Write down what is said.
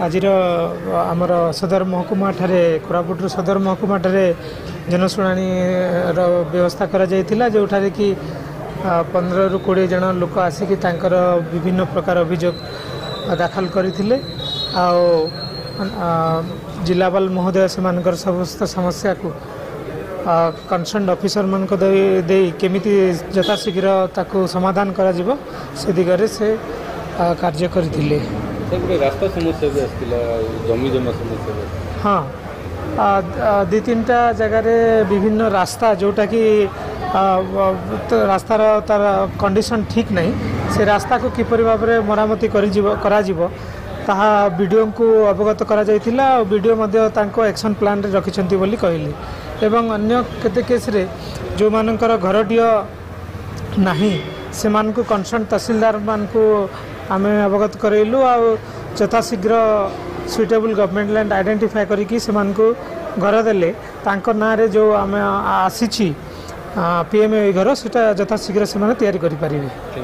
आजिर आमर सदर महकुमा ठारे कोरापुट सदर महकुमा ठारे जनशुणाणी व्यवस्था करा जायतिला जोठारे कि 15 रु 20 जन लोक आसिकी तांकर विभिन्न प्रकार अभियोग दाखल करथिले आ जिलापाल महोदय से समस्त समस्या को कनसर्न ऑफिसर मान को दे केमिति यथाशीघ्र ताको समाधान करा जिवो से दिगरे से कार्य करथिले। रास्ता समस्या भी आसला जमी जमा समस्या हाँ दि तीनटा जगार विभिन्न रास्ता जोटा कि रास्तार तार कंडीशन ठीक नहीं से रास्ता को किपरि भाव में मरामती करा ताहा वीडियो को अवगत करा जायतिला और वीडियो मध्य तांको एक्शन प्लान रे रखिछंती बोली कहली एवं अन्य केते केस रे जो मानकर घरटिया नहीं से मान को कंसर्न तहसीलदार मान को आमे अवगत करैलु आ यथाशीघ्र सुइटेबल गवर्नमेंट लैंड आइडेंटिफाई करिकी से मान को घर देले तांको ना रे जो आमे आसीछि पीएमए घर सेटा यथाशीघ्र से माने तैयारी करि परिबे।